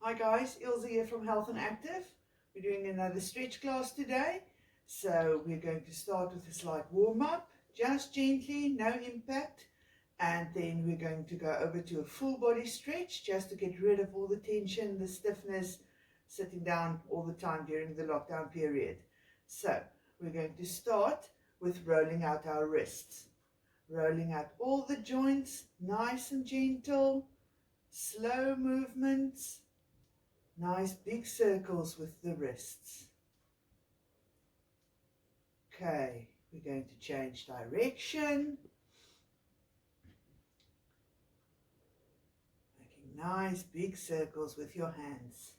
Hi guys, Ilse here from Health and Active. We're doing another stretch class today. So we're going to start with a slight warm-up, just gently, no impact. And then we're going to go over to a full body stretch just to get rid of all the tension, the stiffness, sitting down all the time during the lockdown period. So we're going to start with rolling out our wrists. Rolling out all the joints, nice and gentle, slow movements. Nice big circles with the wrists. Okay, we're going to change direction. Making nice big circles with your hands.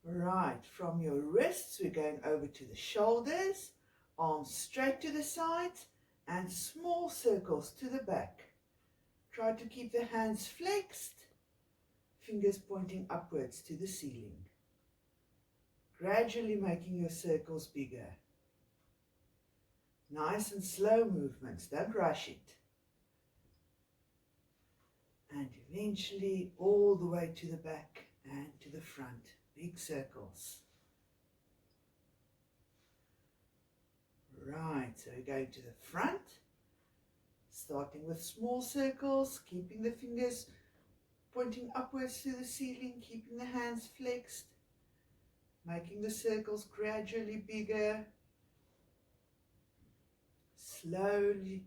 Right, from your wrists we're going over to the shoulders, arms straight to the sides and small circles to the back. Try to keep the hands flexed. Fingers pointing upwards to the ceiling. Gradually making your circles bigger. Nice and slow movements, don't rush it. And eventually all the way to the back and to the front. Big circles. Right, so we're going to the front. Starting with small circles, keeping the fingers pointing upwards to the ceiling, keeping the hands flexed, making the circles gradually bigger, slowly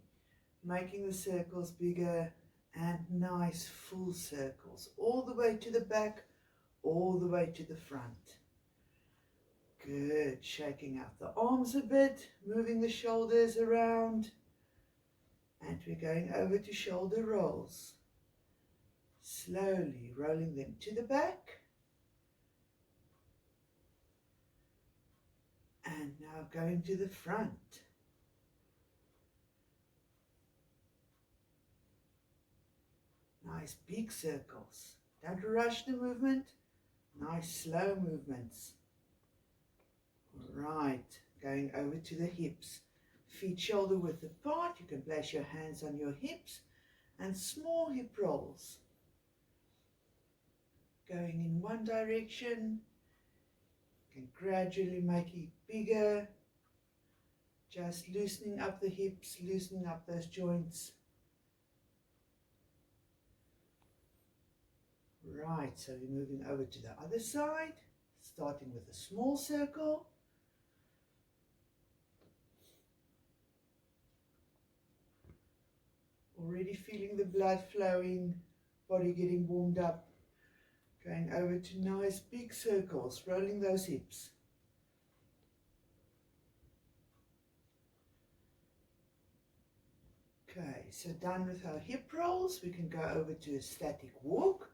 making the circles bigger, and nice full circles, all the way to the back, all the way to the front. Good, shaking out the arms a bit, moving the shoulders around, and we're going over to shoulder rolls. Slowly rolling them to the back. And now going to the front. Nice big circles. Don't rush the movement. Nice slow movements. Right, going over to the hips. Feet shoulder width apart. You can place your hands on your hips and small hip rolls. Going in one direction, you can gradually make it bigger, just loosening up the hips, loosening up those joints. Right, so we're moving over to the other side, starting with a small circle. Already feeling the blood flowing, body getting warmed up. Going over to nice big circles, rolling those hips. Okay, so done with our hip rolls, we can go over to a static walk.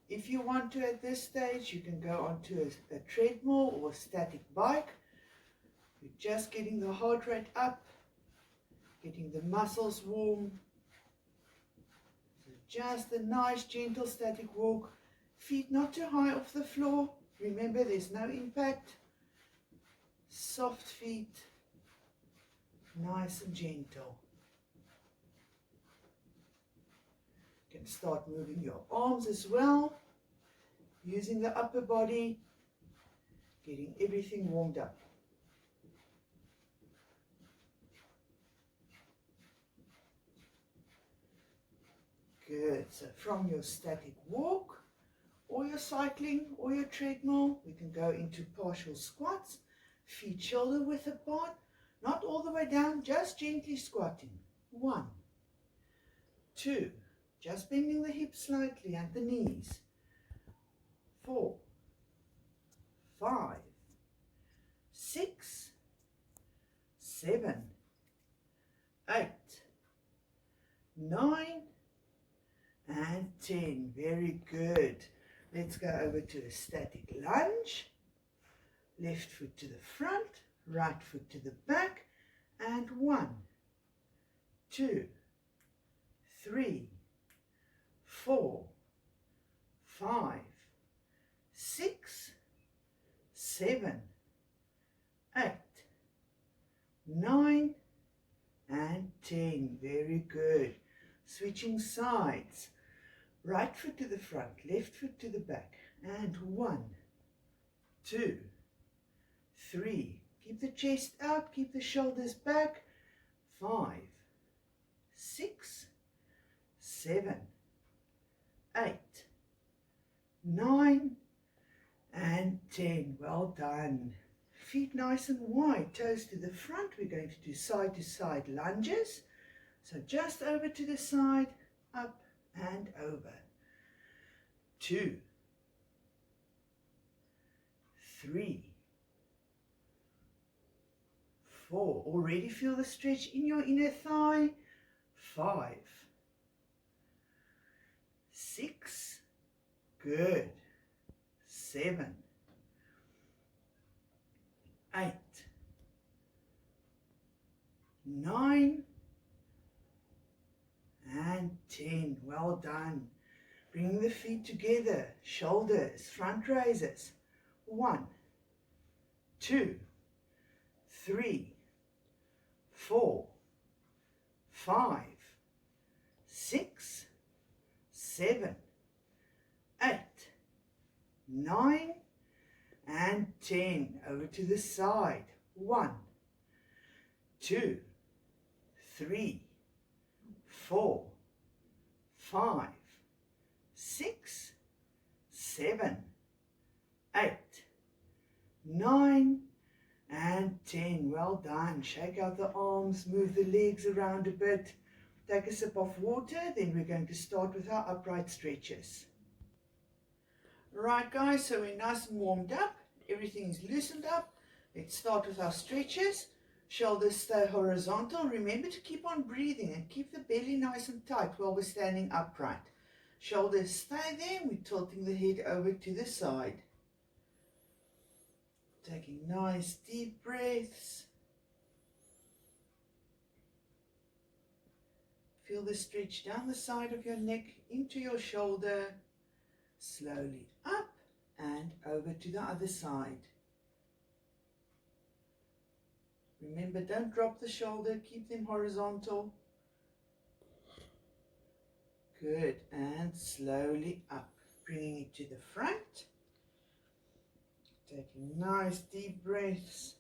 If you want to at this stage, you can go onto a treadmill or a static bike. We're just getting the heart rate up, getting the muscles warm. So just a nice gentle static walk. Feet not too high off the floor. Remember, there's no impact. Soft feet, nice and gentle. You can start moving your arms as well, using the upper body, getting everything warmed up. Good, so from your static walk, or your cycling, or your treadmill, we can go into partial squats, feet shoulder width apart, not all the way down, just gently squatting. 1, 2, just bending the hips slightly and the knees. 4, 5, 6, 7, 8, 9, and 10. Very good. Let's go over to a static lunge. Left foot to the front, right foot to the back, and 1, 2, 3, 4, 5, 6, 7, 8, 9, and 10. Very good. Switching sides. Right foot to the front, left foot to the back. And 1, 2, 3. Keep the chest out, keep the shoulders back. 5, 6, 7, 8, 9, and 10. Well done. Feet nice and wide, toes to the front. We're going to do side to side lunges. So just over to the side, up and over. 2, 3, 4. Already feel the stretch in your inner thigh. 5, 6. Good. 7, 8, 9, and 10. Well done. Bring the feet together, shoulders, front raises. 1, 2, 3, 4, 5, 6, 7, 8, 9, and 10. Over to the side. 1, 2, 3, 4, 5, 6, 7, 8, 9, and 10. Well done. Shake out the arms, move the legs around a bit. Take a sip of water, then we're going to start with our upright stretches. Right guys, so we're nice and warmed up. Everything's loosened up. Let's start with our stretches. Shoulders stay horizontal. Remember to keep on breathing and keep the belly nice and tight while we're standing upright. Shoulders stay there. We're tilting the head over to the side. Taking nice deep breaths. Feel the stretch down the side of your neck into your shoulder. Slowly up and over to the other side. Remember, don't drop the shoulder, keep them horizontal. Good, and slowly up, bringing it to the front. Taking nice deep breaths.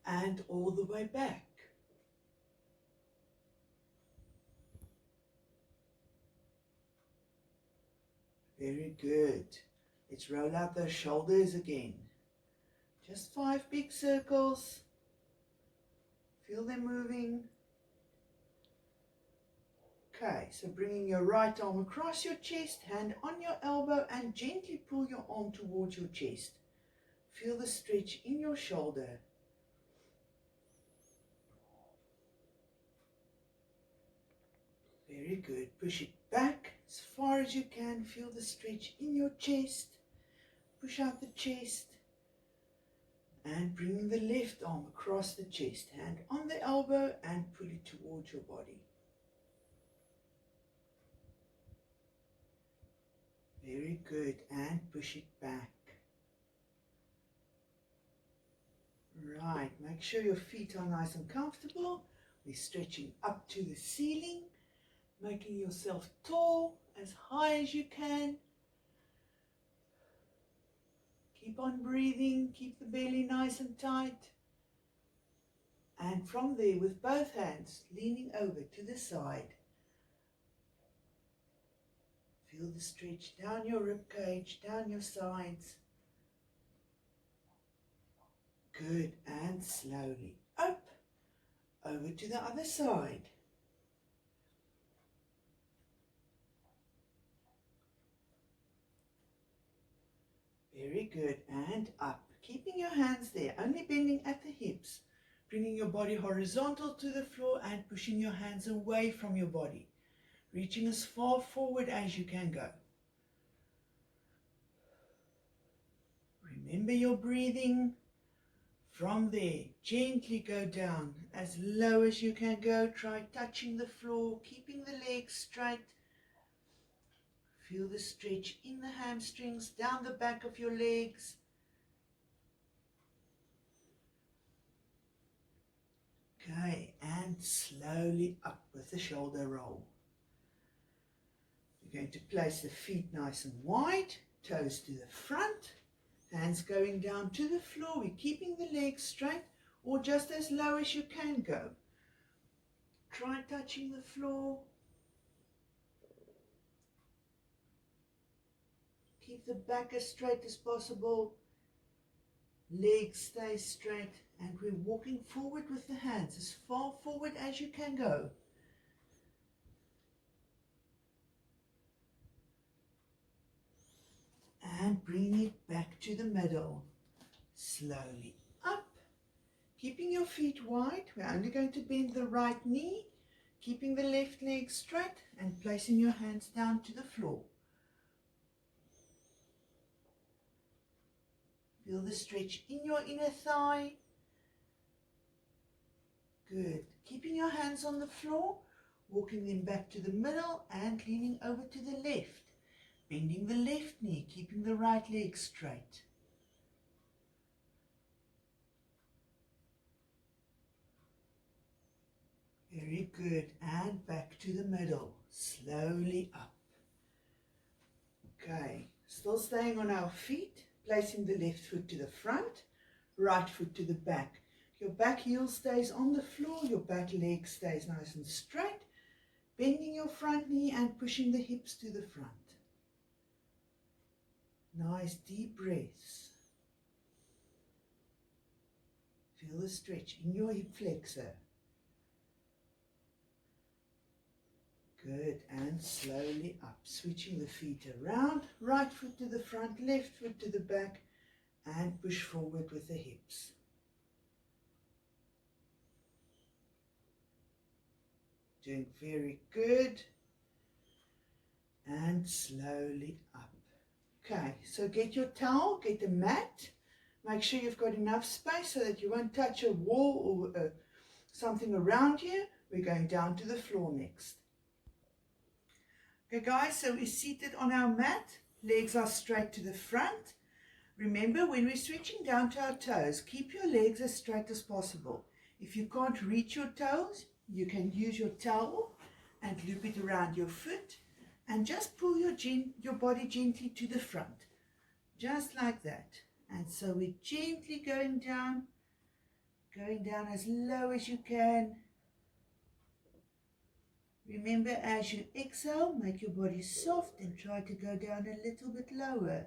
And all the way back. Very good. Let's roll out those shoulders again. Just 5 big circles. Feel them moving. Okay, so bringing your right arm across your chest, hand on your elbow, and gently pull your arm towards your chest. Feel the stretch in your shoulder. Very good. Push it back as far as you can. Feel the stretch in your chest. Push out the chest. And bring the left arm across the chest. Hand on the elbow and pull it towards your body. Very good. And push it back. Right. Make sure your feet are nice and comfortable. We're stretching up to the ceiling. Making yourself tall, as high as you can. Keep on breathing, keep the belly nice and tight. And from there, with both hands, leaning over to the side. Feel the stretch down your rib cage, down your sides. Good, and slowly up, over to the other side. Very good, and up. Keeping your hands there, only bending at the hips. Bringing your body horizontal to the floor and pushing your hands away from your body. Reaching as far forward as you can go. Remember your breathing. From there, gently go down as low as you can go. Try touching the floor, keeping the legs straight. Feel the stretch in the hamstrings, down the back of your legs. Okay, and slowly up with the shoulder roll. You're going to place the feet nice and wide, toes to the front, hands going down to the floor. We're keeping the legs straight or just as low as you can go. Try touching the floor. Keep the back as straight as possible. Legs stay straight, and we're walking forward with the hands as far forward as you can go. And bring it back to the middle. Slowly up. Keeping your feet wide. We're only going to bend the right knee. Keeping the left leg straight and placing your hands down to the floor. Feel the stretch in your inner thigh. Good. Keeping your hands on the floor, walking them back to the middle and leaning over to the left. Bending the left knee, keeping the right leg straight. Very good. And back to the middle. Slowly up. Okay. Still staying on our feet. Placing the left foot to the front, right foot to the back. Your back heel stays on the floor. Your back leg stays nice and straight. Bending your front knee and pushing the hips to the front. Nice deep breaths. Feel the stretch in your hip flexor. Good, and slowly up, switching the feet around, right foot to the front, left foot to the back, and push forward with the hips. Doing very good, and slowly up. Okay, so get your towel, get a mat, make sure you've got enough space so that you won't touch a wall or something around you. We're going down to the floor next. Okay guys, so we're seated on our mat, legs are straight to the front. Remember, when we're switching down to our toes, keep your legs as straight as possible. If you can't reach your toes, you can use your towel and loop it around your foot and just pull your body gently to the front, just like that. And so we're gently going down as low as you can. Remember, as you exhale, make your body soft and try to go down a little bit lower.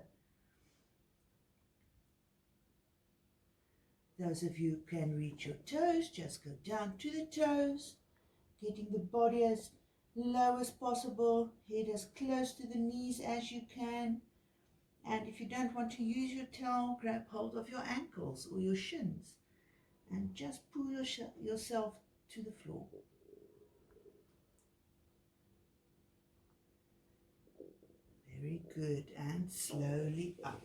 Those of you who can reach your toes, just go down to the toes, getting the body as low as possible, head as close to the knees as you can. And if you don't want to use your towel, grab hold of your ankles or your shins and just pull yourself to the floor. Very good, and slowly up.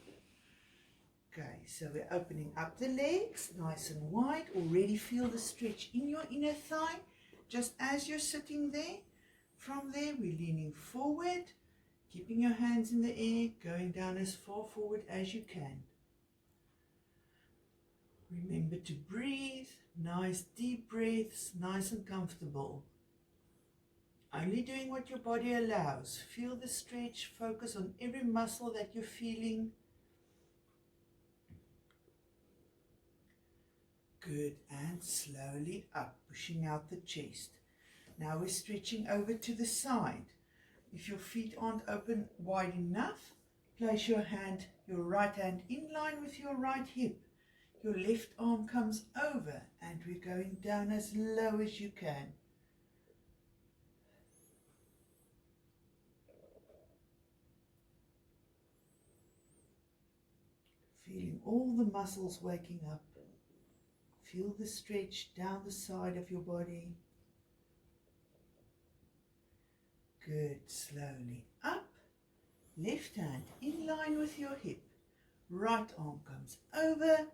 Okay, so we're opening up the legs nice and wide. Already feel the stretch in your inner thigh just as you're sitting there. From there, we're leaning forward, keeping your hands in the air, going down as far forward as you can. Remember to breathe, nice deep breaths, nice and comfortable. Only doing what your body allows. Feel the stretch, focus on every muscle that you're feeling. Good, and slowly up, pushing out the chest. Now we're stretching over to the side. If your feet aren't open wide enough, place your right hand in line with your right hip. Your left arm comes over and we're going down as low as you can. Feeling all the muscles waking up. Feel the stretch down the side of your body. Good, slowly up. Left hand in line with your hip. Right arm comes over.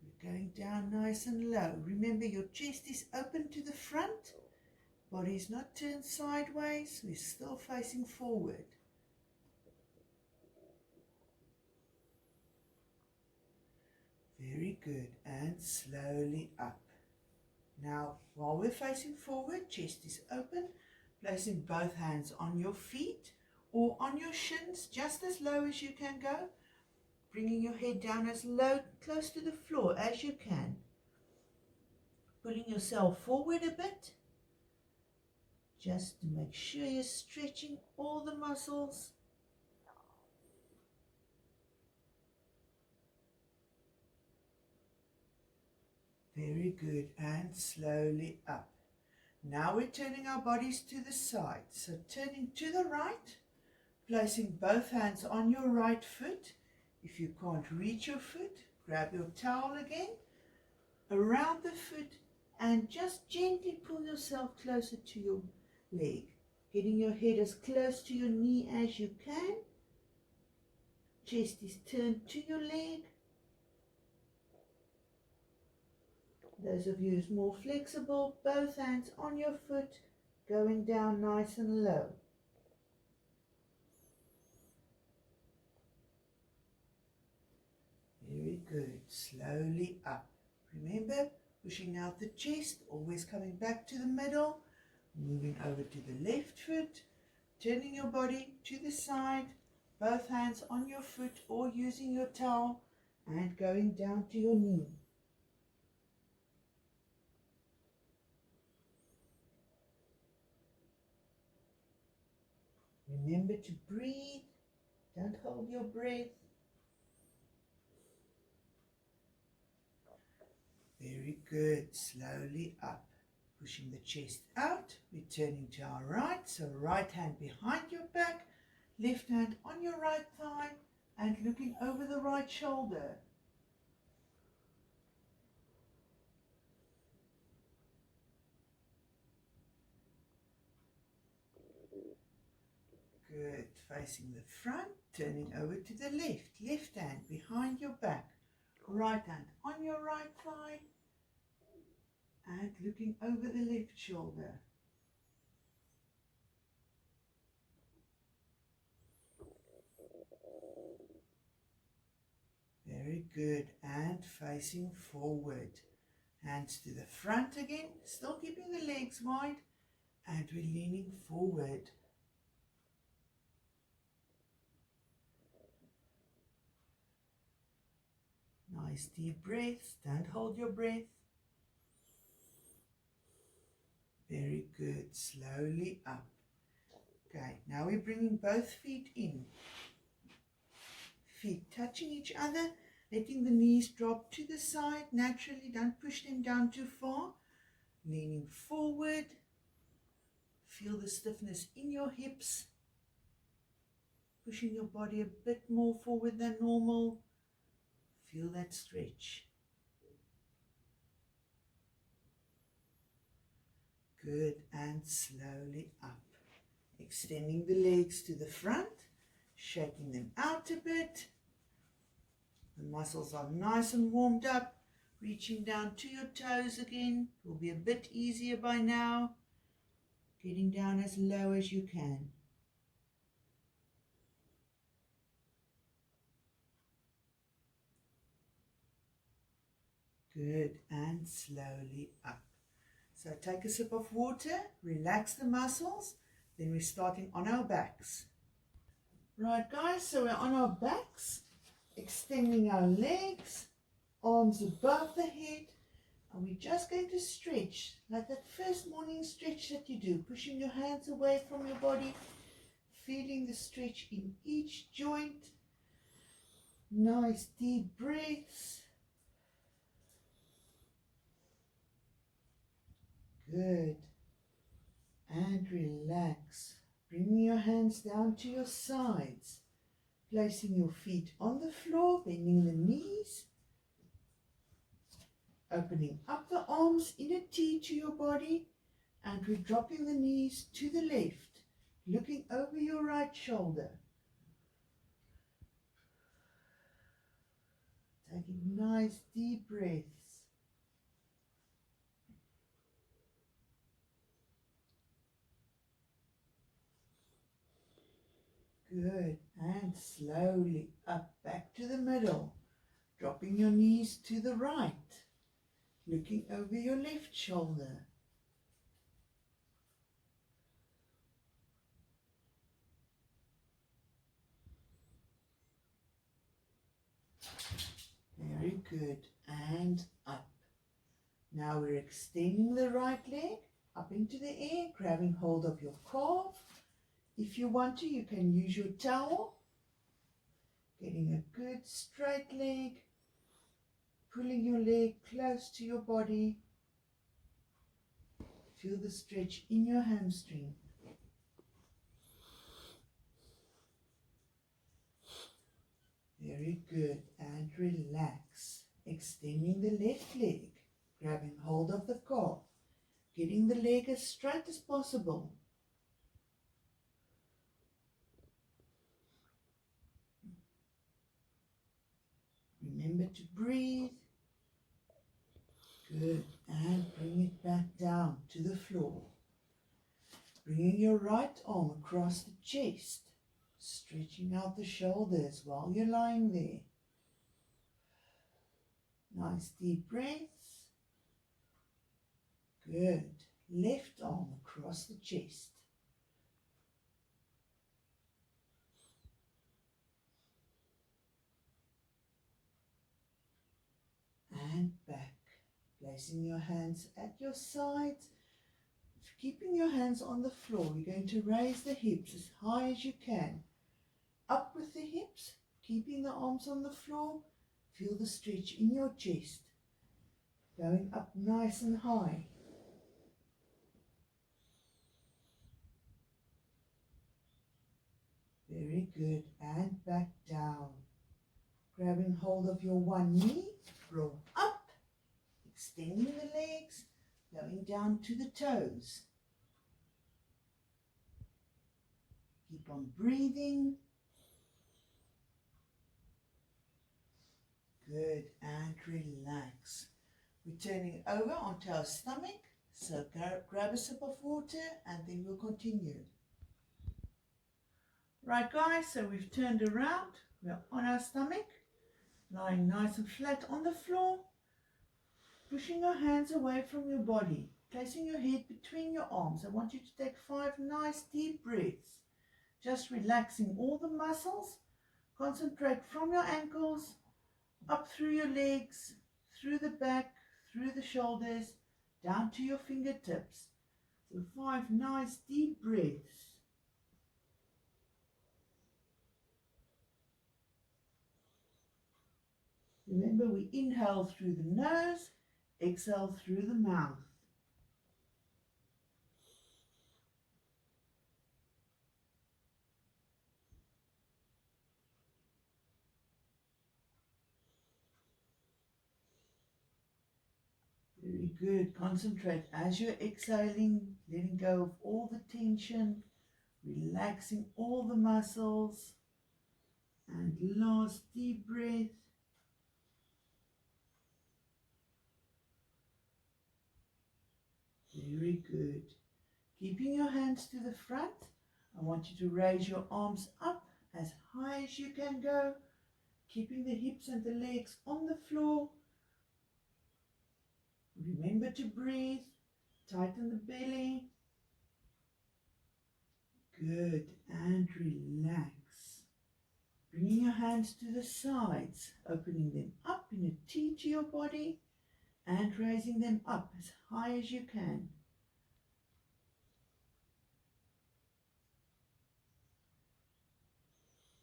We're going down nice and low. Remember, your chest is open to the front. Body's not turned sideways. We're still facing forward. Very good, and slowly up. Now, while we're facing forward, chest is open, placing both hands on your feet or on your shins, just as low as you can go, bringing your head down as low, close to the floor as you can. Pulling yourself forward a bit, just to make sure you're stretching all the muscles. Very good, and slowly up. Now we're turning our bodies to the side. So turning to the right, placing both hands on your right foot. If you can't reach your foot, grab your towel again, around the foot, and just gently pull yourself closer to your leg. Getting your head as close to your knee as you can. Chest is turned to your leg. Those of you who's more flexible, both hands on your foot, going down nice and low. Very good. Slowly up. Remember, pushing out the chest, always coming back to the middle, moving over to the left foot, turning your body to the side, both hands on your foot or using your towel, and going down to your knee. Remember to breathe. Don't hold your breath. Very good. Slowly up. Pushing the chest out. Returning to our right. So right hand behind your back. Left hand on your right thigh. And looking over the right shoulder. Good. Facing the front. Turning over to the left. Left hand behind your back. Right hand on your right thigh. And looking over the left shoulder. Very good. And facing forward. Hands to the front again. Still keeping the legs wide. And we're leaning forward. Nice deep breaths. Don't hold your breath. Very good. Slowly up. Okay, now we're bringing both feet in. Feet touching each other, letting the knees drop to the side naturally. Don't push them down too far. Leaning forward. Feel the stiffness in your hips. Pushing your body a bit more forward than normal. Feel that stretch. Good, and slowly up. Extending the legs to the front, shaking them out a bit. The muscles are nice and warmed up. Reaching down to your toes again. Will be a bit easier by now. Getting down as low as you can. Good, and slowly up. So take a sip of water, relax the muscles, then we're starting on our backs. Right guys, so we're on our backs, extending our legs, arms above the head, and we're just going to stretch, like that first morning stretch that you do, pushing your hands away from your body, feeling the stretch in each joint. Nice deep breaths. Good. And relax. Bringing your hands down to your sides. Placing your feet on the floor, bending the knees. Opening up the arms in a T to your body. And we're dropping the knees to the left. Looking over your right shoulder. Taking nice deep breaths. Good, and slowly up back to the middle, dropping your knees to the right, Looking over your left shoulder. Very good. And up. Now we're extending the right leg up into the air, grabbing hold of your calf. If you want to, you can use your towel. Getting a good straight leg. Pulling your leg close to your body. Feel the stretch in your hamstring. Very good. And relax. Extending the left leg. Grabbing hold of the calf. Getting the leg as straight as possible. Remember to breathe. Good. And bring it back down to the floor. Bringing your right arm across the chest. Stretching out the shoulders while you're lying there. Nice deep breaths. Good. Left arm across the chest. And back. Placing your hands at your sides. Keeping your hands on the floor, you're going to raise the hips as high as you can. Up with the hips, keeping the arms on the floor. Feel the stretch in your chest. Going up nice and high. Very good. And back down. Grabbing hold of your one knee, roll up. Extending the legs, going down to the toes. Keep on breathing. Good, and relax. We're turning over onto our stomach, so grab a sip of water and then we'll continue. Right guys, so we've turned around, we're on our stomach, lying nice and flat on the floor. Pushing your hands away from your body, placing your head between your arms. I want you to take 5 nice deep breaths. Just relaxing all the muscles. Concentrate from your ankles, up through your legs, through the back, through the shoulders, down to your fingertips. So 5 nice deep breaths. Remember, we inhale through the nose. Exhale through the mouth. Very good. Concentrate as you're exhaling, letting go of all the tension, relaxing all the muscles. And last deep breath. Very good. Keeping your hands to the front, I want you to raise your arms up as high as you can go, keeping the hips and the legs on the floor. Remember to breathe, tighten the belly. Good, and relax. Bringing your hands to the sides, opening them up in a T to your body and raising them up as high as you can.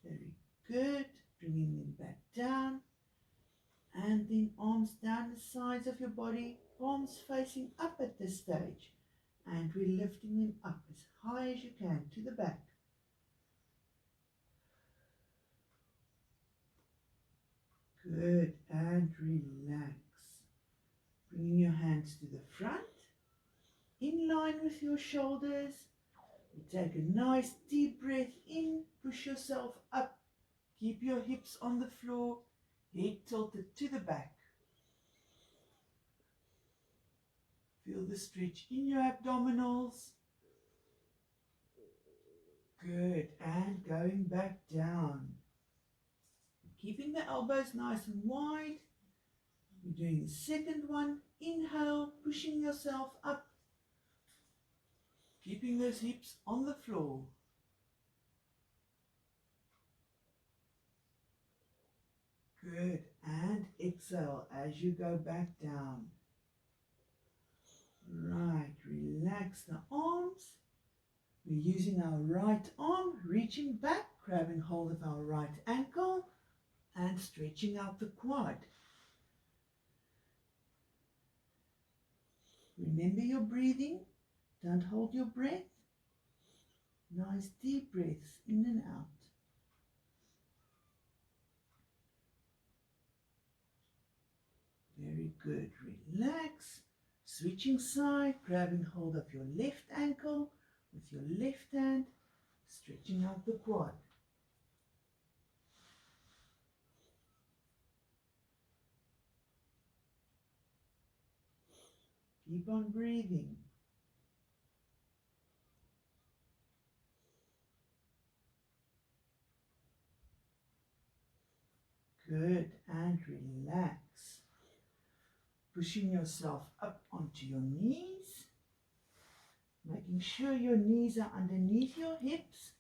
Very good. Bringing them back down. And then arms down the sides of your body, palms facing up at this stage. And we're lifting them up as high as you can to the back. Good, and relax. Bringing your hands to the front, in line with your shoulders. You take a nice deep breath in, push yourself up, keep your hips on the floor, head tilted to the back. Feel the stretch in your abdominals. Good, and going back down. Keeping the elbows nice and wide. We're doing the second one, Inhale, pushing yourself up, keeping those hips on the floor. Good. And exhale as you go back down. Right. Relax the arms. We're using our right arm, reaching back, grabbing hold of our right ankle and stretching out the quad. Remember your breathing. Don't hold your breath. Nice deep breaths in and out. Very good. Relax. Switching side, grabbing hold of your left ankle with your left hand, stretching out the quad. Keep on breathing. Good. And relax. Pushing yourself up onto your knees. Making sure your knees are underneath your hips.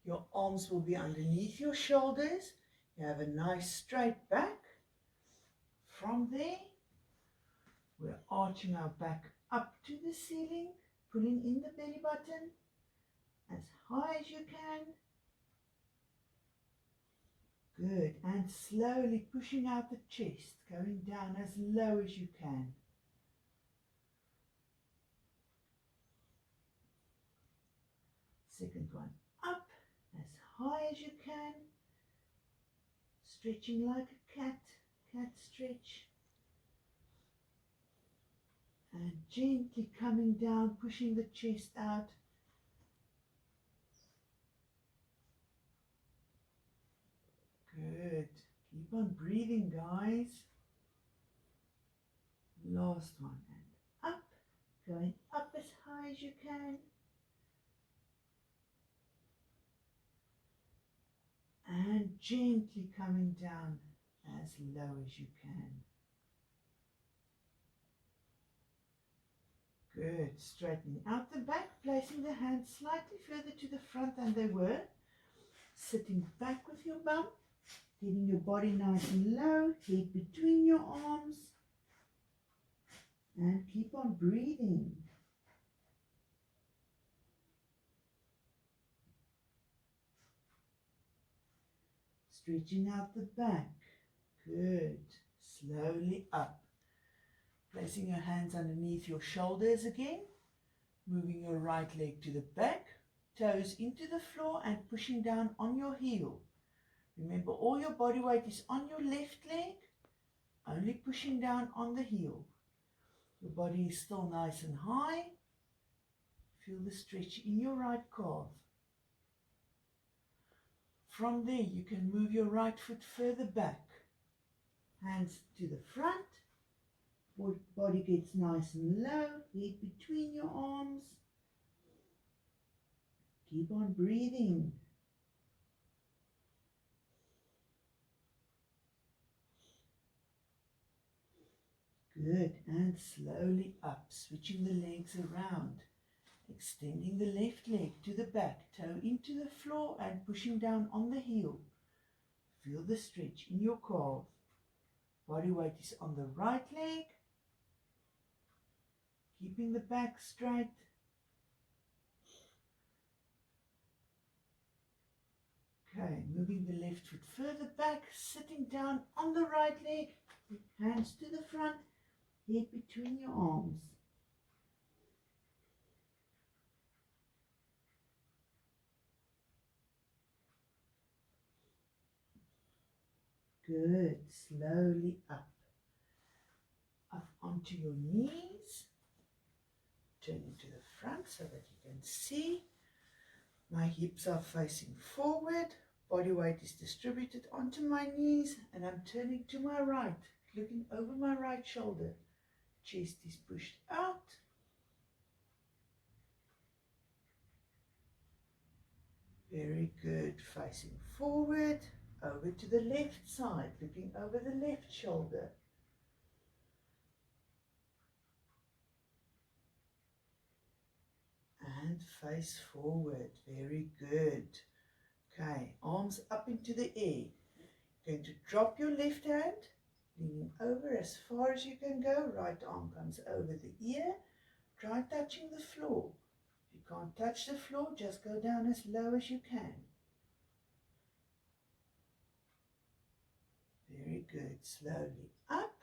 Your arms will be underneath your shoulders. You have a nice straight back. From there, we're arching our back up to the ceiling, pulling in the belly button as high as you can. Good. And slowly pushing out the chest, going down as low as you can. Second one, up as high as you can. Stretching like a cat stretch. And gently coming down, pushing the chest out. Good. Keep on breathing, guys. Last one. And up. Going up as high as you can. And gently coming down as low as you can. Good. Straightening out the back, placing the hands slightly further to the front than they were. Sitting back with your bum. Getting your body nice and low, head between your arms, and keep on breathing. Stretching out the back. Good. Slowly up. Placing your hands underneath your shoulders again. Moving your right leg to the back, toes into the floor and pushing down on your heel. Remember, all your body weight is on your left leg, only pushing down on the heel. Your body is still nice and high. Feel the stretch in your right calf. From there, you can move your right foot further back. Hands to the front. Body gets nice and low. Head between your arms. Keep on breathing. Good. And slowly up, switching the legs around. Extending the left leg to the back, toe into the floor and pushing down on the heel. Feel the stretch in your calf. Body weight is on the right leg. Keeping the back straight. Okay, moving the left foot further back, sitting down on the right leg, hands to the front, head between your arms. Good. Slowly up. Up onto your knees. Turning to the front so that you can see. My hips are facing forward. Body weight is distributed onto my knees and I'm turning to my right, looking over my right shoulder. Chest is pushed out. Very good. Facing forward. Over to the left side, looking over the left shoulder. and face forward. Very good. Okay, arms up into the air. Going to drop your left hand, leaning over as far as you can go. Right arm comes over the ear. Try touching the floor. If you can't touch the floor, just go down as low as you can. Very good. Slowly up.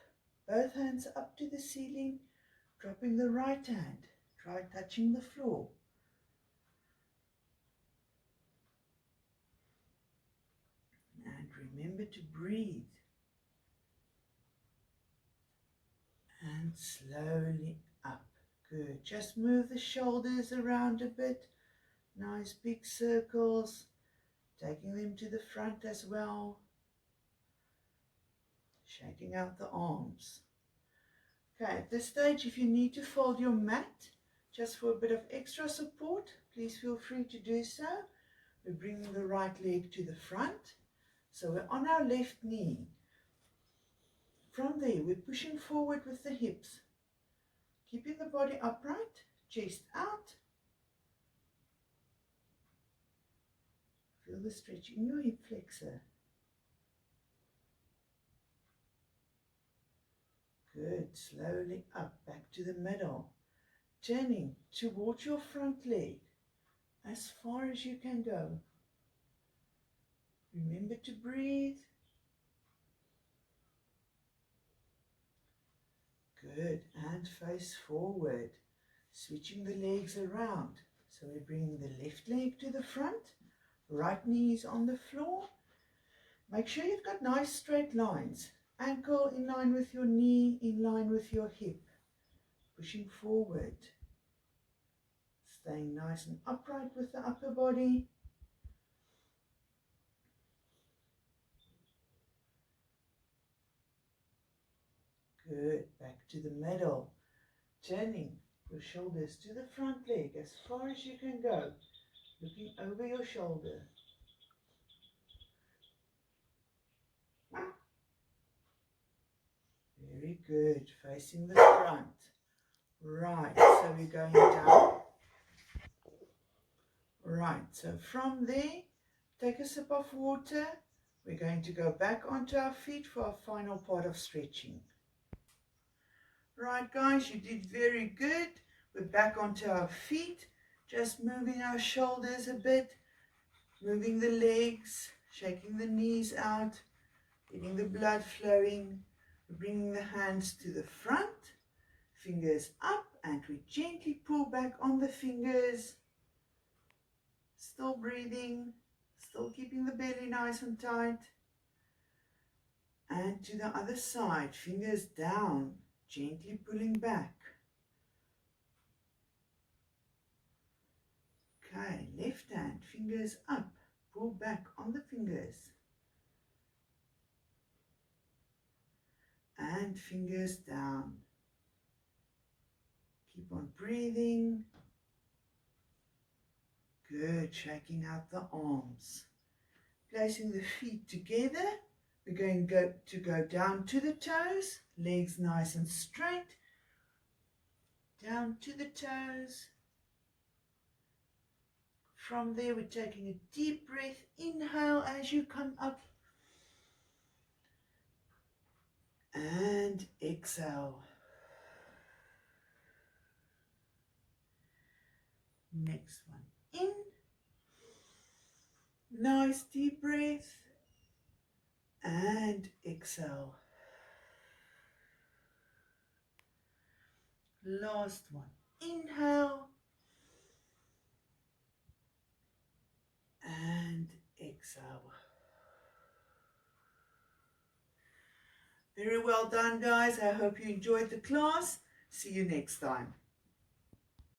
Both hands up to the ceiling. Dropping the right hand. Try touching the floor. And remember to breathe. And slowly up. Good. Just move the shoulders around a bit. Nice big circles. Taking them to the front as well. Shaking out the arms. Okay, at this stage, if you need to fold your mat just for a bit of extra support, please feel free to do so. We're bringing the right leg to the front. So we're on our left knee. From there, we're pushing forward with the hips. Keeping the body upright, chest out. Feel the stretch in your hip flexor. Good. Slowly up, back to the middle. Turning towards your front leg as far as you can go. Remember to breathe. Good. And face forward. Switching the legs around. So we're bringing the left leg to the front. Right knee is on the floor. Make sure you've got nice straight lines. Ankle in line with your knee, in line with your hip. Pushing forward. Staying nice and upright with the upper body. Good. Back to the middle. Turning your shoulders to the front leg as far as you can go. Looking over your shoulder. Very good. Facing the front. Right. So we're going down. Right. So from there, take a sip of water. We're going to go back onto our feet for our final part of stretching. Right, guys, you did very good. We're back onto our feet. Just moving our shoulders a bit. Moving the legs. Shaking the knees out. Getting the blood flowing. Bringing the hands to the front. Fingers up. And we gently pull back on the fingers. Still breathing. Still keeping the belly nice and tight. And to the other side. Fingers down. Gently pulling back. Okay, left hand, fingers up, pull back on the fingers. And fingers down. Keep on breathing. Good, shaking out the arms. Placing the feet together. We're going to go down to the toes, legs nice and straight, down to the toes. From there, we're taking a deep breath, inhale as you come up, and exhale. Next one, in, nice deep breath, and exhale. Last one, inhale and exhale. Very well done, guys. I hope you enjoyed the class. See you next time.